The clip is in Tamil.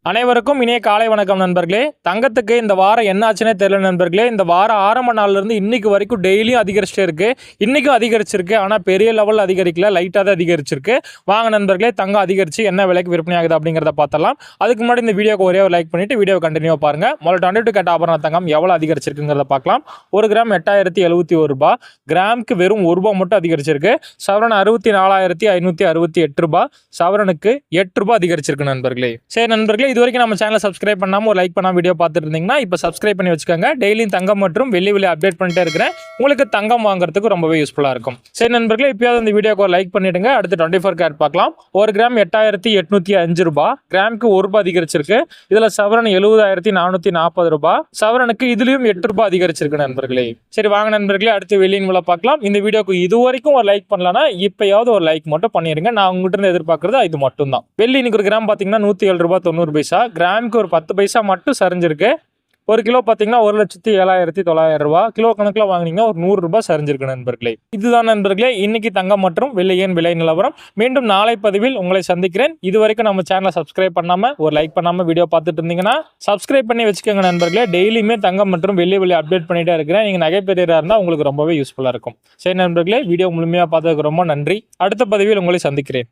அனைவருக்கும் இனிய காலை வணக்கம் நண்பர்களே. தங்கத்துக்கு இந்த வாரம் என்ன ஆச்சுன்னே தெரியல நண்பர்களே. இந்த வாரம் ஆரம்ப நாள்ல இருந்து இன்னைக்கு வரைக்கும் டெய்லியும் அதிகரிச்சிட்டே இருக்கு. இன்னைக்கும் அதிகரிச்சிருக்கு. ஆனா பெரிய லெவல்ல அதிகரிக்கல, லைட்டா தான் அதிகரிச்சிருக்கு. வாங்க நண்பர்களே, தங்கம் அதிகரிச்சு என்ன விலைக்கு விற்பனை ஆகுது அப்படிங்கறத பார்த்தலாம். அதுக்கு முன்னாடி இந்த வீடியோக்கு ஒரே ஒரு லைக் பண்ணிட்டு வீடியோ கண்டினியூ பாருங்க. முதல்ல 22 கேரட் ஆபரண தங்கம் எவ்வளவு அதிகரிச்சிருக்குங்கிறத பார்க்கலாம். 1 கிராம் 8071 ரூபாய், கிராமுக்கு வெறும் 1 ரூபாய் மட்டும் அதிகரிச்சிருக்கு. சவரன் 64,568 ரூபாய், சவரனுக்கு 8 ரூபாய் அதிகரிச்சிருக்கு நண்பர்களே. சரி நண்பர்களே, இது வரைக்கும் நம்ம சேனலை சப்ஸ்கிரைப் பண்ணாம ஒரு லைக் பண்ணாம வீடியோ பார்த்துட்டு இருந்தீங்கன்னா இப்போ சப்ஸ்கிரைப் பண்ணி வச்சுக்கோங்க. டெய்லியும் தங்கம் மற்றும் வெள்ளி அப்டேட் பண்ணிட்டே இருக்கிறேன். உங்களுக்கு தங்கம் வாங்குறதுக்கு ரொம்பவே யூஸ்ஃபுல்லா இருக்கும். சரி நண்பர்களே, இப்பயாவது இந்த வீடியோக்கு ஒரு லைக் பண்ணிடுங்க. அடுத்து 24 கேரட் பார்க்கலாம். 1 கிராம் 8805 ரூபாய், கிராமுக்கு 1 ரூபாய் அதிகரிச்சிருக்கு. இதுல சவரன் 70,440 ரூபாய், சவரனுக்கு இதுலயும் 8 ரூபாய் அதிகரிச்சிருக்கு நண்பர்களே. சரி வாங்க நண்பர்களே, அடுத்து வெள்ளியின் விலை பார்க்கலாம். இந்த வீடியோக்கு இது வரைக்கும் ஒரு லைக் பண்ணலன்னா இப்பயாவது ஒரு லைக் மட்டும் பண்ணிடுங்க. நான் உங்ககிட்ட இருந்து எதிர்பார்க்கறது இது மட்டும் தான். வெள்ளி இன்னைக்கு 1 கிராம் பாத்தீங்கன்னா 107 ரூபாய் 90 பைசா, கிராமுக்கு ஒரு 10 பைசா மட்டும் சரிஞ்சிருக்கு. 1 கிலோ பார்த்தீங்கன்னா 1,07,900 ரூபாய், கிலோ கணக்கில் வாங்கினீங்கன்னா ஒரு 100 ரூபாய் சரிஞ்சிருக்கு நண்பர்களே. இதுதான் நண்பர்களே இன்னைக்கு தங்கம் மற்றும் வெள்ளியின் விலை நிலவரம். மீண்டும் நாளை பதிவில் உங்களை சந்திக்கிறேன். இது வரைக்கும் நம்ம சேனலை சப்ஸ்கிரைப் பண்ணாம ஒரு லைக் பண்ணாம வீடியோ பார்த்துட்டு இருந்தீங்கன்னா சப்ஸ்கிரைப் பண்ணி வச்சுக்கோங்க நண்பர்களே. டெய்லியுமே தங்கம் மற்றும் வெள்ளி அப்டேட் பண்ணிட்டே இருக்கிறேன். நீங்க நகை பெரியரா இருந்தால் உங்களுக்கு ரொம்பவே யூஸ்ஃபுல்லா இருக்கும். சரி நண்பர்களே, வீடியோ முழுமையா பார்த்ததுக்கு ரொம்ப நன்றி. அடுத்த பதிவில் உங்களை சந்திக்கிறேன்.